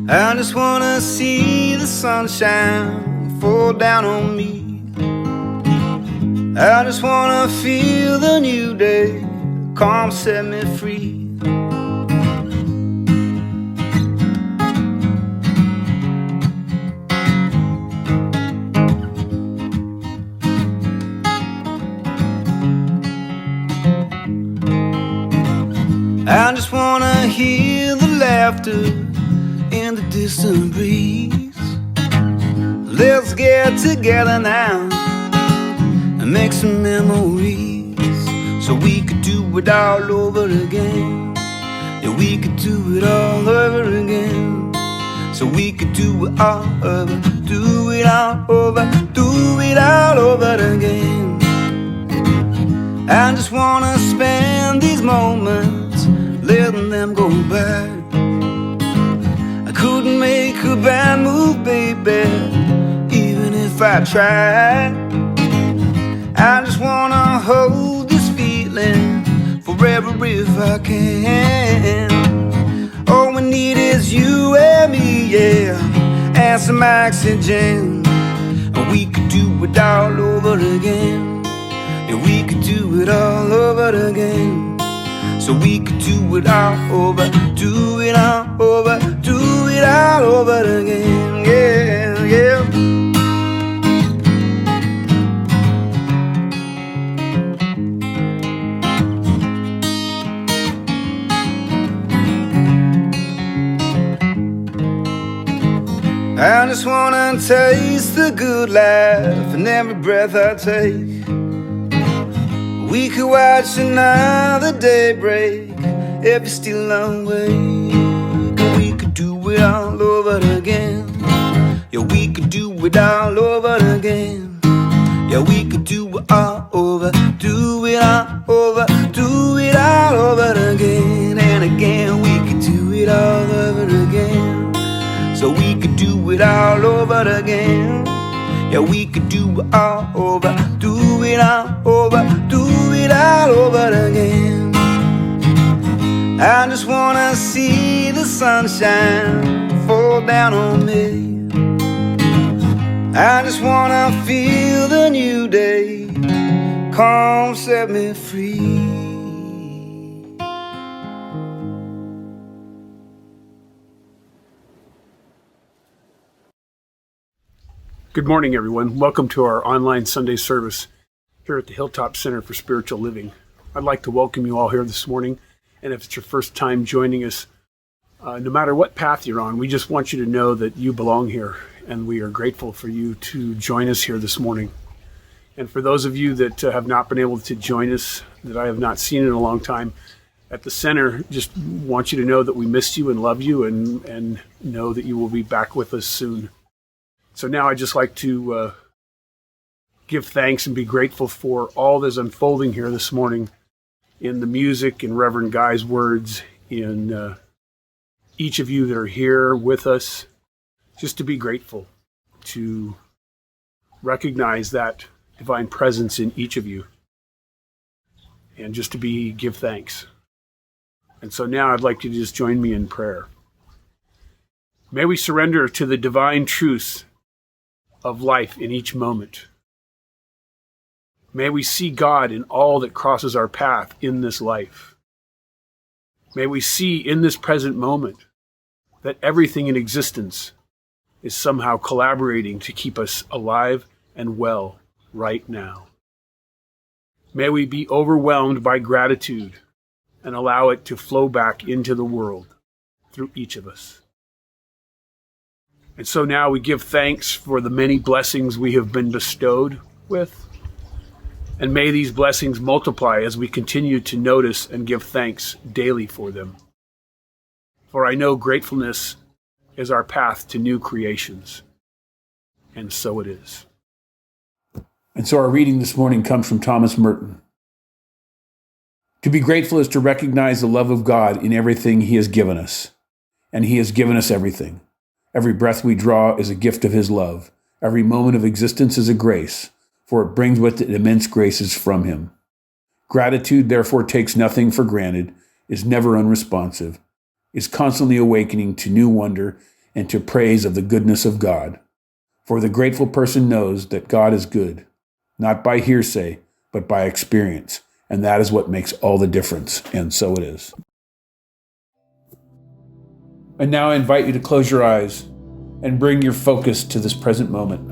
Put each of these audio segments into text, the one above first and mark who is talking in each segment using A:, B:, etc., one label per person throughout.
A: I just wanna see the sunshine fall down on me. I just wanna feel the new day come set me free. I just wanna hear the laughter in the distant breeze. Let's get together now and make some memories, so we could do it all over again. Yeah, we could do it all over again. So we could do it all over, do it all over, do it all over again. I just wanna spend these moments letting them go by. I couldn't make a bad move, baby, even if I tried. I just wanna hold this feeling forever if I can. All we need is you and me, yeah, and some oxygen. And we could do it all over again. Yeah, we could do it all over again. So we could do it all over, do it all over, do it all over again, yeah, yeah. I just wanna taste the good life in every breath I take. We could watch another day break if you're still awake. We could do it all over again. Yeah, we could do it all over again. Yeah, we could do it all over, do it all over, do it all over again. And again, we could do it all over again. So we could do it all over again. Yeah, we could do it all over, do it all over, do it all over again. I just wanna see the sunshine fall down on me. I just wanna feel the new day come set me free.
B: Good morning, everyone. Welcome to our online Sunday service here at the Hilltop Center for Spiritual Living. I'd like to welcome you all here this morning. And if it's your first time joining us, no matter what path you're on, we just want you to know that you belong here. And we are grateful for you to join us here this morning. And for those of you that have not been able to join us, that I have not seen in a long time, at the center, just want you to know that we missed you and love you, and know that you will be back with us soon. So now I'd just like to give thanks and be grateful for all that's unfolding here this morning in the music, in Reverend Guy's words, in each of you that are here with us, just to be grateful, to recognize that divine presence in each of you, and just to give thanks. And so now I'd like you to just join me in prayer. May we surrender to the divine truths of life in each moment. May we see God in all that crosses our path in this life. May we see in this present moment that everything in existence is somehow collaborating to keep us alive and well right now. May we be overwhelmed by gratitude and allow it to flow back into the world through each of us. And so now we give thanks for the many blessings we have been bestowed with. And may these blessings multiply as we continue to notice and give thanks daily for them. For I know gratefulness is our path to new creations. And so it is.
C: And so our reading this morning comes from Thomas Merton. To be grateful is to recognize the love of God in everything He has given us. And He has given us everything. Every breath we draw is a gift of His love. Every moment of existence is a grace, for it brings with it immense graces from Him. Gratitude, therefore, takes nothing for granted, is never unresponsive, is constantly awakening to new wonder, and to praise of the goodness of God. For the grateful person knows that God is good, not by hearsay, but by experience. And that is what makes all the difference. And so it is. And now I invite you to close your eyes and bring your focus to this present moment.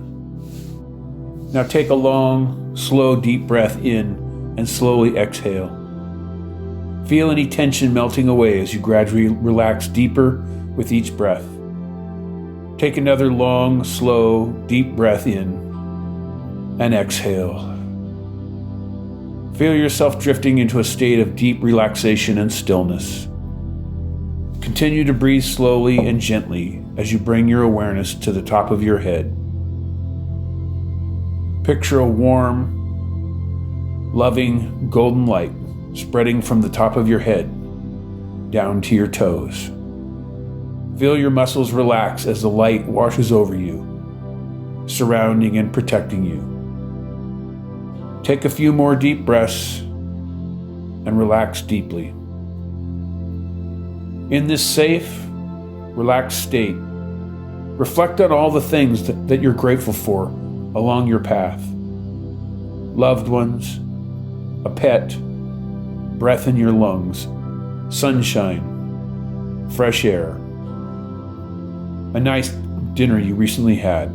C: Now take a long, slow, deep breath in and slowly exhale. Feel any tension melting away as you gradually relax deeper with each breath. Take another long, slow, deep breath in and exhale. Feel yourself drifting into a state of deep relaxation and stillness. Continue to breathe slowly and gently as you bring your awareness to the top of your head. Picture a warm, loving, golden light spreading from the top of your head down to your toes. Feel your muscles relax as the light washes over you, surrounding and protecting you. Take a few more deep breaths and relax deeply. In this safe, relaxed state, reflect on all the things that you're grateful for along your path. Loved ones, a pet, breath in your lungs, sunshine, fresh air, a nice dinner you recently had,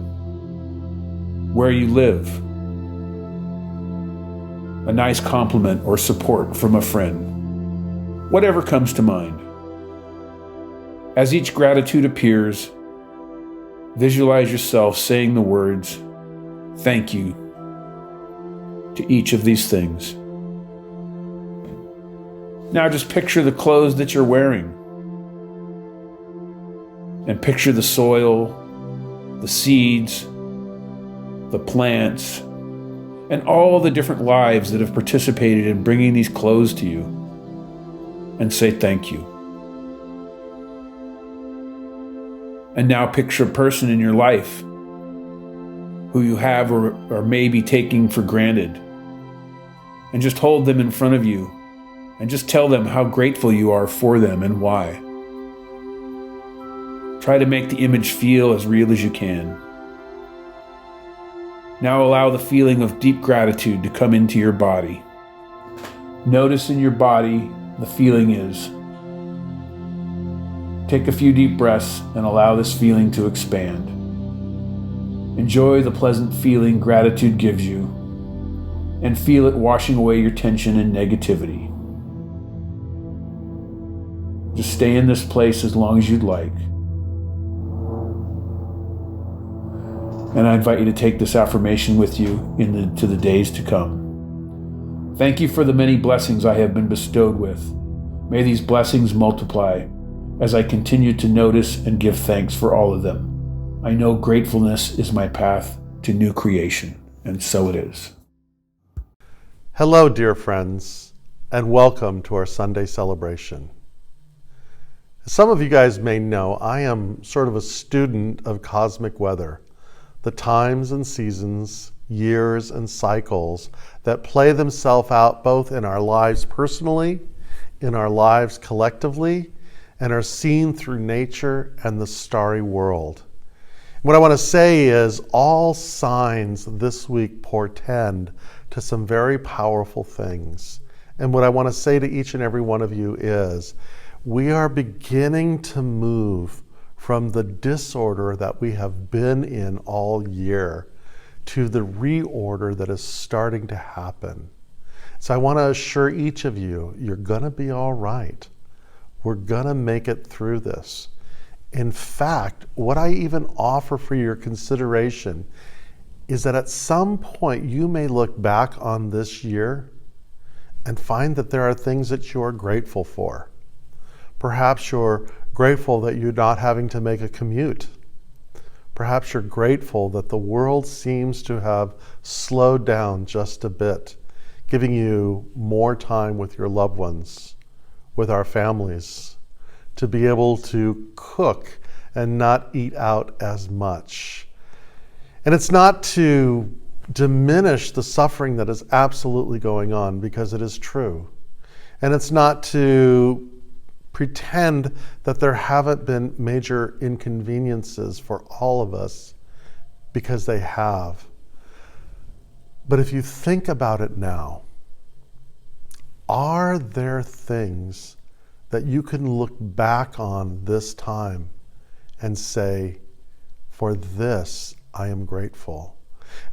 C: where you live, a nice compliment or support from a friend, whatever comes to mind. As each gratitude appears, visualize yourself saying the words, "Thank you," to each of these things. Now just picture the clothes that you're wearing. And picture the soil, the seeds, the plants, and all the different lives that have participated in bringing these clothes to you. And say thank you. And now picture a person in your life who you have or may be taking for granted. And just hold them in front of you and just tell them how grateful you are for them and why. Try to make the image feel as real as you can. Now allow the feeling of deep gratitude to come into your body. Notice in your body the feeling is. Take a few deep breaths and allow this feeling to expand. Enjoy the pleasant feeling gratitude gives you and feel it washing away your tension and negativity. Just stay in this place as long as you'd like. And I invite you to take this affirmation with you into the days to come. Thank you for the many blessings I have been bestowed with. May these blessings multiply as I continue to notice and give thanks for all of them. I know gratefulness is my path to new creation, and so it is.
D: Hello, dear friends, and welcome to our Sunday celebration. As some of you guys may know, I am sort of a student of cosmic weather, the times and seasons, years and cycles that play themselves out both in our lives personally, in our lives collectively, and are seen through nature and the starry world. What I want to say is all signs this week portend to some very powerful things. And what I want to say to each and every one of you is we are beginning to move from the disorder that we have been in all year to the reorder that is starting to happen. So I want to assure each of you, you're going to be all right. We're going to make it through this. In fact, what I even offer for your consideration is that at some point you may look back on this year and find that there are things that you're grateful for. Perhaps you're grateful that you're not having to make a commute. Perhaps you're grateful that the world seems to have slowed down just a bit, giving you more time with your loved ones, with our families, to be able to cook and not eat out as much. And it's not to diminish the suffering that is absolutely going on, because it is true. And it's not to pretend that there haven't been major inconveniences for all of us, because they have. But if you think about it now, are there things that you can look back on this time and say, for this I am grateful?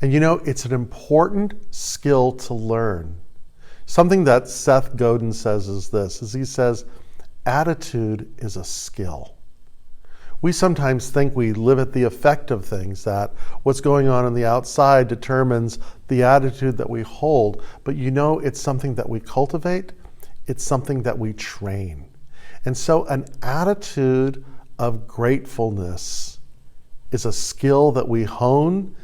D: And you know, it's an important skill to learn. Something that Seth Godin says is this, is he says, attitude is a skill. We sometimes think we live at the effect of things, that what's going on the outside determines the attitude that we hold. But you know, it's something that we cultivate. It's something that we train. And so an attitude of gratefulness is a skill that we hone,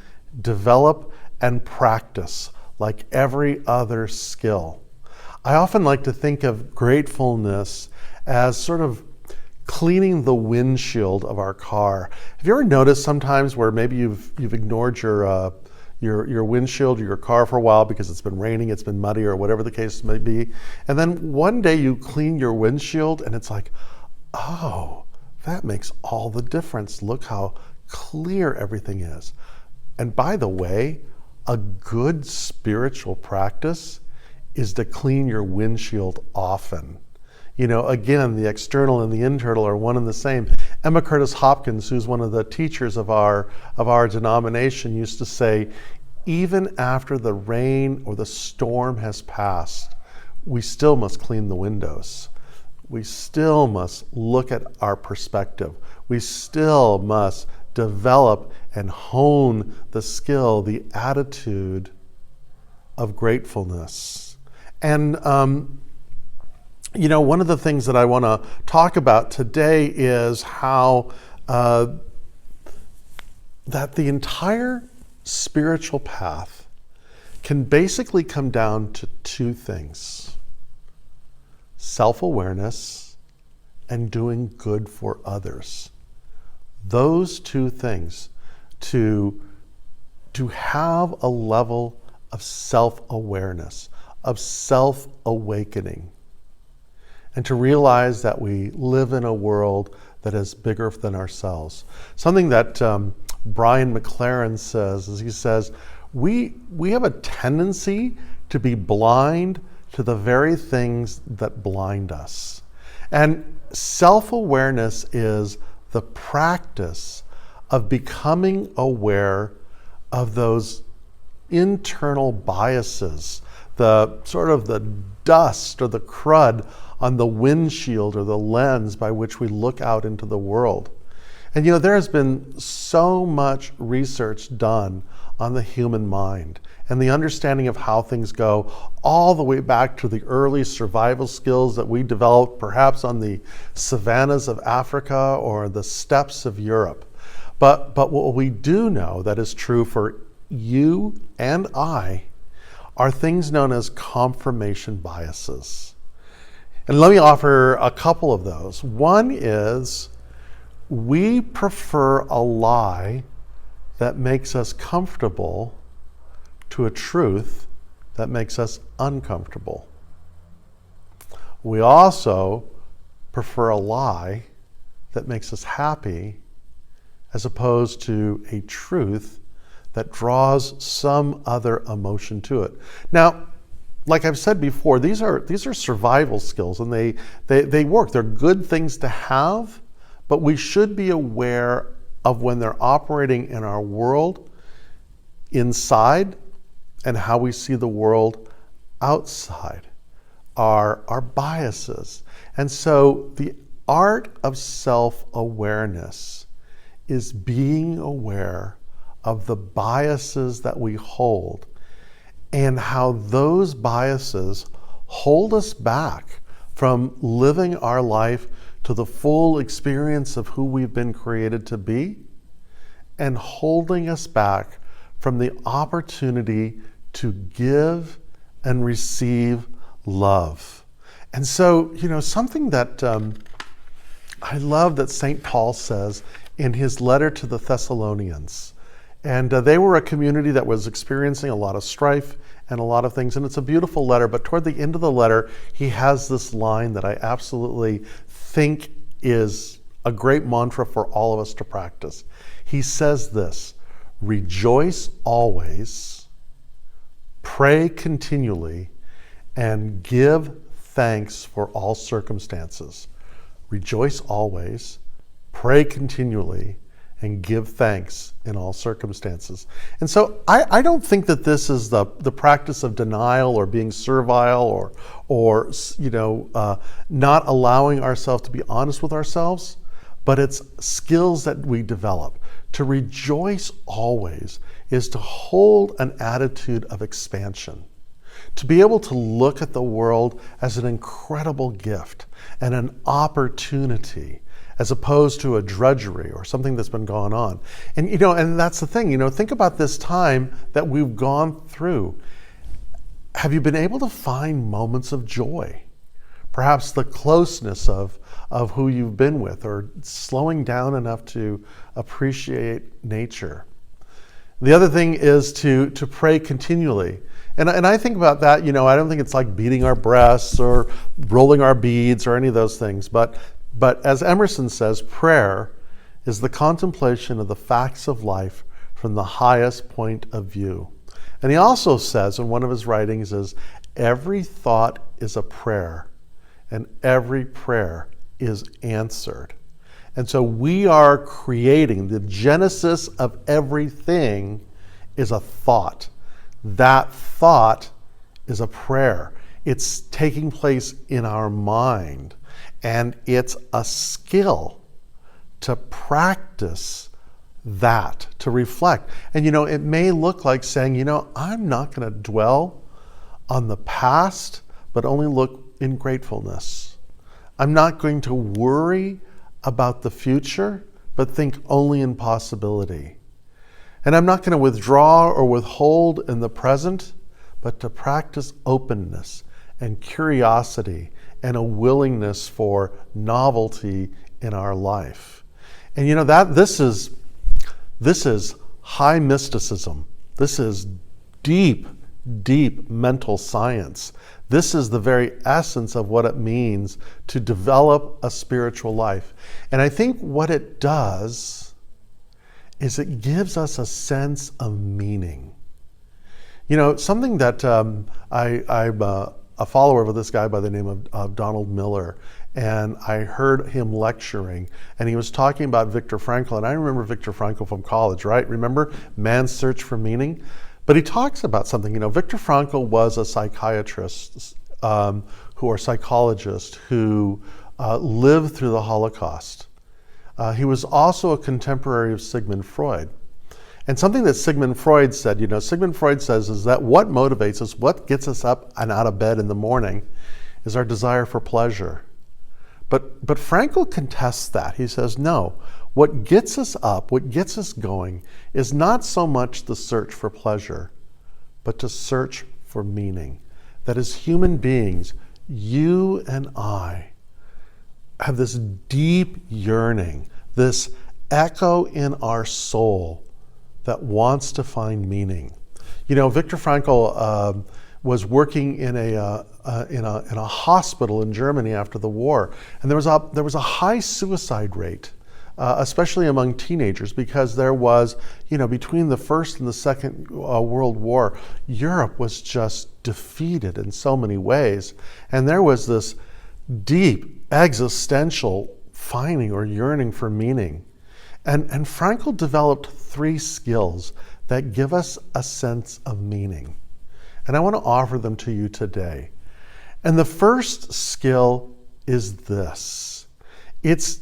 D: develop, and practice like every other skill. I often like to think of gratefulness as sort of cleaning the windshield of our car. Have you ever noticed sometimes where maybe you've ignored your windshield or your car for a while because it's been raining, it's been muddy, or whatever the case may be, and then one day you clean your windshield and it's like, oh, that makes all the difference. Look how clear everything is. And by the way, a good spiritual practice is to clean your windshield often. You know, again, the external and the internal are one and the same. Emma Curtis Hopkins, who's one of the teachers of our denomination, used to say, even after the rain or the storm has passed, we still must clean the windows. We still must look at our perspective. We still must develop and hone the skill, the attitude of gratefulness. And, you know, one of the things that I want to talk about today is how that the entire spiritual path can basically come down to two things: self-awareness and doing good for others. Those two things, to have a level of self-awareness, of self-awakening, and to realize that we live in a world that is bigger than ourselves. Something that Brian McLaren says is, he says, we have a tendency to be blind to the very things that blind us. And self-awareness is the practice of becoming aware of those internal biases, the sort of the dust or the crud on the windshield or the lens by which we look out into the world. And you know, there has been so much research done on the human mind and the understanding of how things go, all the way back to the early survival skills that we developed perhaps on the savannas of Africa or the steppes of Europe. But what we do know that is true for you and I are things known as confirmation biases. And let me offer a couple of those. One is, we prefer a lie that makes us comfortable to a truth that makes us uncomfortable. We also prefer a lie that makes us happy as opposed to a truth that draws some other emotion to it. Now, like I've said before, these are survival skills, and they work. They're good things to have, but we should be aware of when they're operating in our world inside and how we see the world outside, our biases. And so the art of self-awareness is being aware of the biases that we hold and how those biases hold us back from living our life to the full experience of who we've been created to be, and holding us back from the opportunity to give and receive love. And so, you know, something that I love that St. Paul says in his letter to the Thessalonians, and they were a community that was experiencing a lot of strife and a lot of things, and it's a beautiful letter, but toward the end of the letter, he has this line that I absolutely think is a great mantra for all of us to practice. He says this: rejoice always, pray continually, and give thanks for all circumstances. Rejoice always, pray continually, and give thanks in all circumstances. And so I don't think that this is the practice of denial or being servile or not allowing ourselves to be honest with ourselves, but it's skills that we develop. To rejoice always is to hold an attitude of expansion, to be able to look at the world as an incredible gift and an opportunity, as opposed to a drudgery or something that's been going on. And and that's the thing, think about this time that we've gone through. Have you been able to find moments of joy? Perhaps the closeness of who you've been with, or slowing down enough to appreciate nature. The other thing is to pray continually. And I think about that, I don't think it's like beating our breasts or rolling our beads or any of those things. But as Emerson says, prayer is the contemplation of the facts of life from the highest point of view. And he also says in one of his writings is, every thought is a prayer, and every prayer is answered. And so we are creating, the genesis of everything is a thought. That thought is a prayer. It's taking place in our mind, and it's a skill to practice that, to reflect. And it may look like saying, I'm not going to dwell on the past, but only look in gratefulness. I'm not going to worry about the future, but think only in possibility. And I'm not going to withdraw or withhold in the present, but to practice openness and curiosity and a willingness for novelty in our life. And that this is high mysticism. This is deep mental science. This is the very essence of what it means to develop a spiritual life. And I think what it does is it gives us a sense of meaning. Something that I'm a follower of this guy by the name of Donald Miller, and I heard him lecturing, and he was talking about Viktor Frankl, and I remember Viktor Frankl from college, right? Remember Man's Search for Meaning? But he talks about something, Viktor Frankl was a psychiatrist or psychologist who lived through the Holocaust. He was also a contemporary of Sigmund Freud. And something that Sigmund Freud said, Sigmund Freud says is that what motivates us, what gets us up and out of bed in the morning is our desire for pleasure. But Frankl contests that. He says, no, what gets us up, what gets us going is not so much the search for pleasure, but to search for meaning. That as human beings, you and I have this deep yearning, this echo in our soul that wants to find meaning. Viktor Frankl was working in a hospital in Germany after the war, and there was a high suicide rate, especially among teenagers, because there was, between the First and the Second World War, Europe was just defeated in so many ways, and there was this deep existential finding or yearning for meaning. And Frankl developed 3 skills that give us a sense of meaning. And I want to offer them to you today. And the first skill is this. It's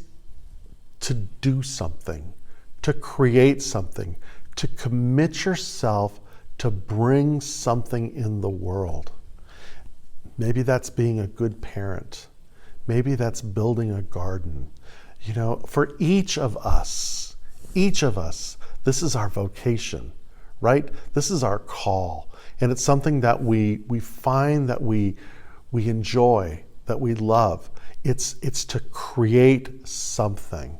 D: to do something, to create something, to commit yourself to bring something in the world. Maybe that's being a good parent. Maybe that's building a garden. For each of us, this is our vocation, right? This is our call. And it's something that we find that we enjoy, that we love. It's to create something.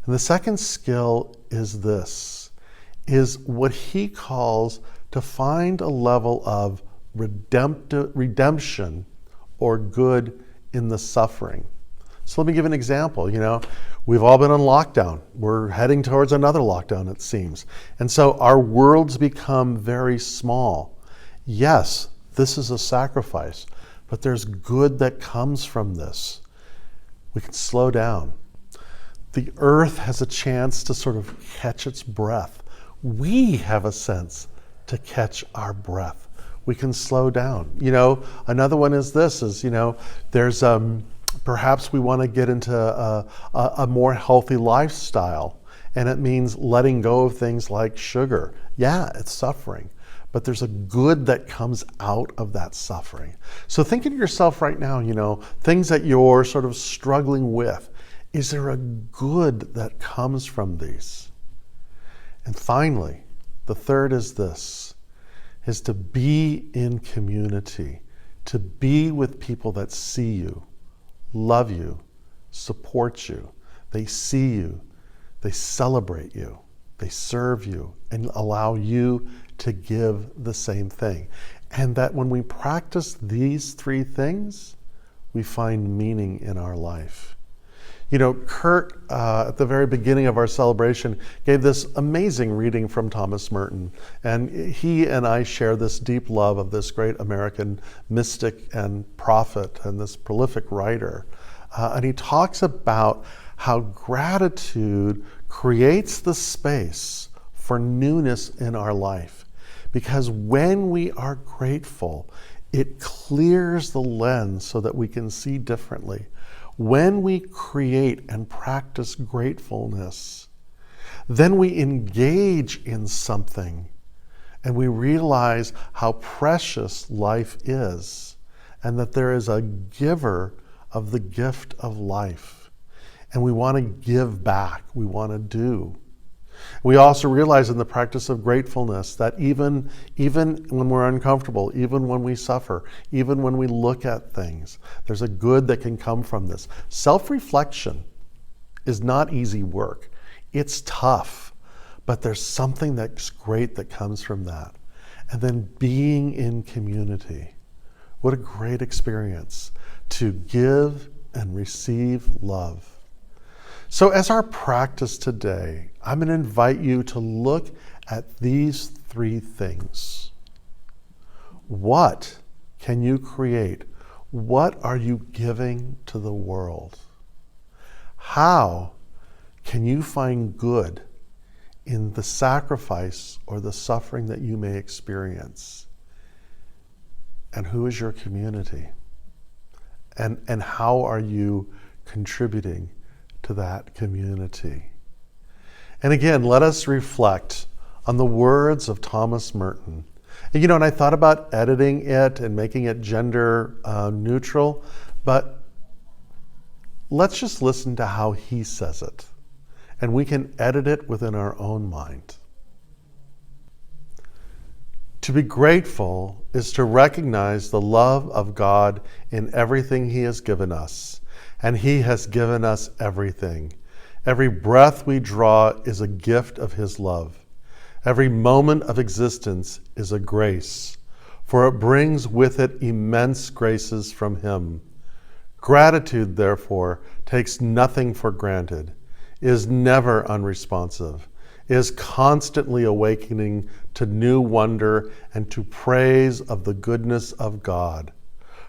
D: And the second skill is this, is what he calls to find a level of redemption or good in the suffering. So let me give an example. We've all been on lockdown. We're heading towards another lockdown, it seems. And so our worlds become very small. Yes, this is a sacrifice, but there's good that comes from this. We can slow down. The earth has a chance to sort of catch its breath. We have a sense to catch our breath. We can slow down. Another one is this, there's perhaps we want to get into a more healthy lifestyle, and it means letting go of things like sugar. Yeah, it's suffering, but there's a good that comes out of that suffering. So think of yourself right now, things that you're sort of struggling with. Is there a good that comes from these? And finally, the third is this, is to be in community, to be with people that see you, love you, support you. They see you, they celebrate you, they serve you, and allow you to give the same thing. And that when we practice these three things, we find meaning in our life. Kurt, at the very beginning of our celebration, gave this amazing reading from Thomas Merton. And he and I share this deep love of this great American mystic and prophet and this prolific writer. And he talks about how gratitude creates the space for newness in our life. Because when we are grateful, it clears the lens so that we can see differently. When we create and practice gratefulness, then we engage in something and we realize how precious life is and that there is a giver of the gift of life. And we want to give back, we want to do. We also realize in the practice of gratefulness that even when we're uncomfortable, even when we suffer, even when we look at things, there's a good that can come from this. Self-reflection is not easy work. It's tough, but there's something that's great that comes from that. And then being in community. What a great experience to give and receive love. So as our practice today, I'm going to invite you to look at these three things. What can you create? What are you giving to the world? How can you find good in the sacrifice or the suffering that you may experience? And who is your community? And how are you contributing to that community? And again, let us reflect on the words of Thomas Merton. And I thought about editing it and making it gender neutral, but let's just listen to how he says it, and we can edit it within our own mind. To be grateful is to recognize the love of God in everything He has given us, and He has given us everything. Every breath we draw is a gift of His love. Every moment of existence is a grace, for it brings with it immense graces from Him. Gratitude, therefore, takes nothing for granted, is never unresponsive, is constantly awakening to new wonder and to praise of the goodness of God.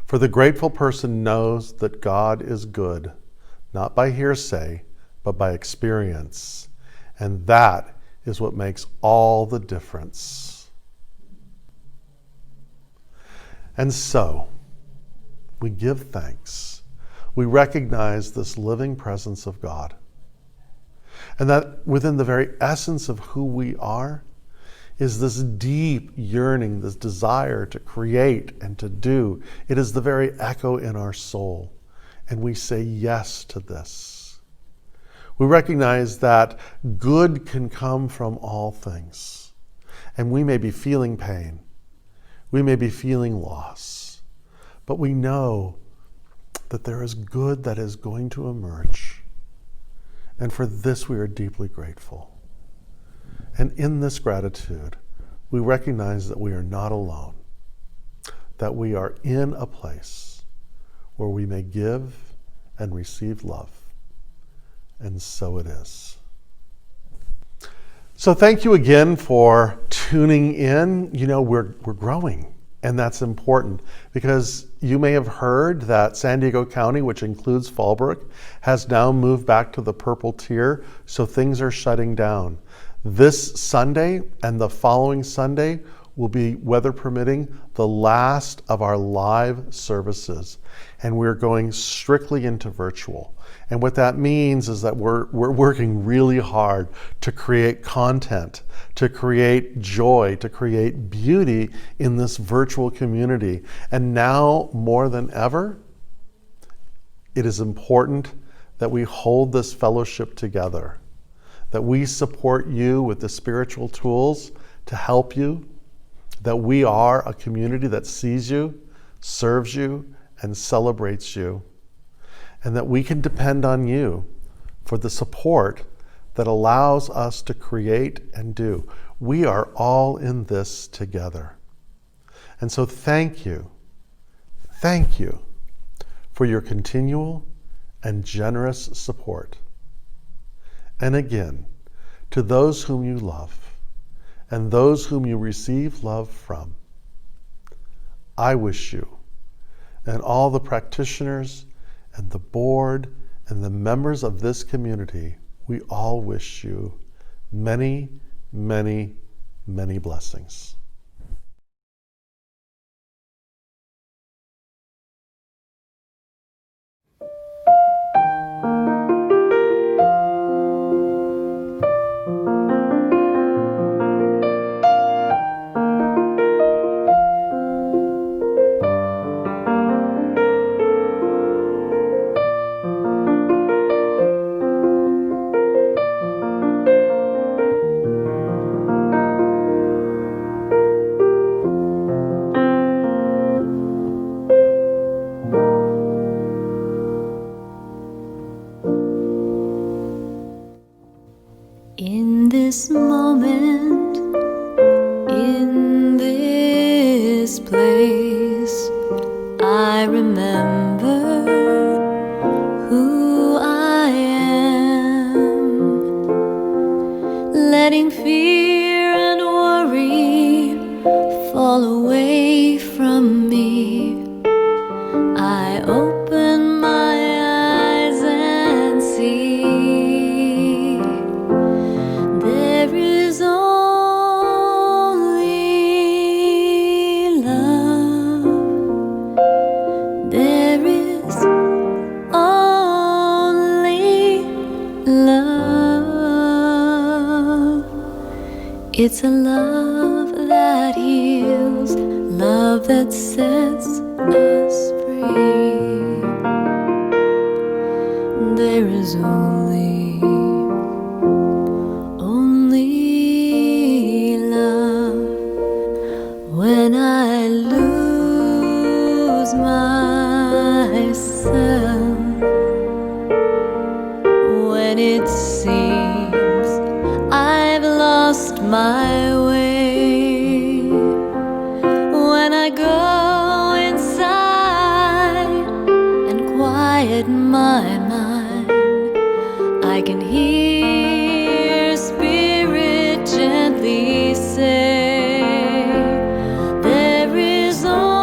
D: For the grateful person knows that God is good, not by hearsay, but by experience. And that is what makes all the difference. And so, we give thanks. We recognize this living presence of God. And that within the very essence of who we are is this deep yearning, this desire to create and to do. It is the very echo in our soul. And we say yes to this. We recognize that good can come from all things. And we may be feeling pain. We may be feeling loss. But we know that there is good that is going to emerge. And for this we are deeply grateful. And in this gratitude, we recognize that we are not alone, that we are in a place where we may give and receive love. And so it is. So thank you again for tuning in. You know, we're growing, and that's important because you may have heard that San Diego County, which includes Fallbrook, has now moved back to the purple tier, so things are shutting down. This Sunday and the following Sunday will be, weather permitting, the last of our live services, and we're going strictly into virtual. And what that means is that we're working really hard to create content, to create joy, to create beauty in this virtual community. And now more than ever, it is important that we hold this fellowship together, that we support you with the spiritual tools to help you, that we are a community that sees you, serves you, and celebrates you, and that we can depend on you for the support that allows us to create and do. We are all in this together. And so thank you for your continual and generous support. And again, to those whom you love and those whom you receive love from, I wish you and all the practitioners and the board and the members of this community, we all wish you many, many, many blessings.
E: In this moment, in this place, I remember who I am, letting fear and worry fall away from me. I open my eyes and see there is only love. There is only love. It's a love that heals, love that sets us free. There is only love. When I lose myself, when it seems I've lost my way, when I go inside and quiet my mind, I can hear Spirit gently say, there is only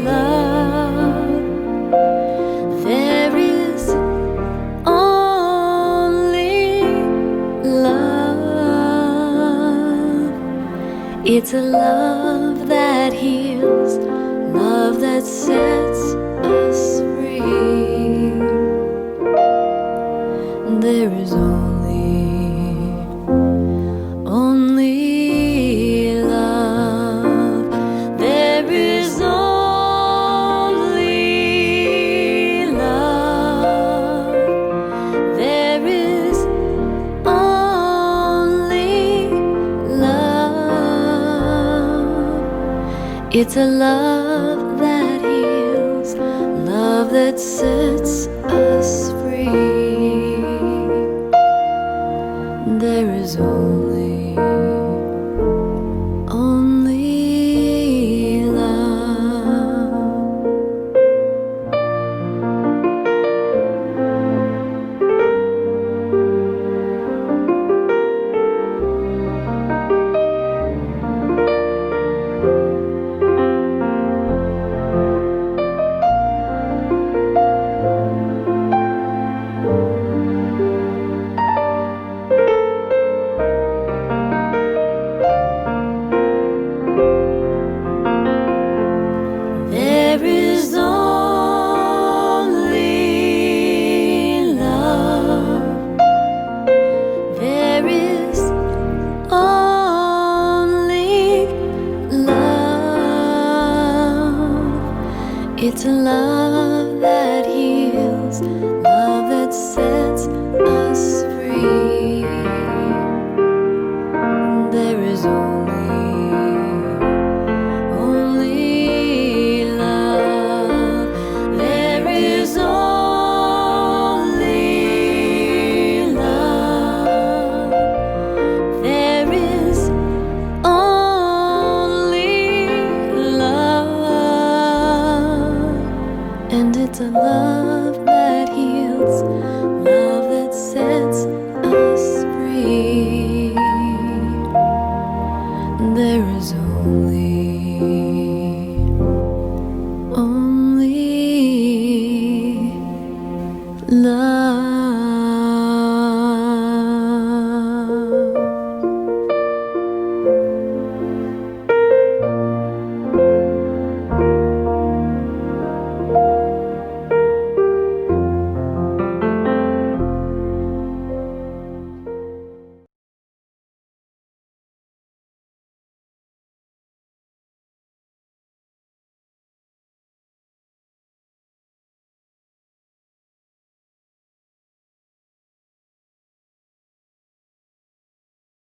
E: love. There is only love. It's a love that heals, love that sets us free. There is only love. There is only love. There is only love. It's a love that heals, love that sets us free.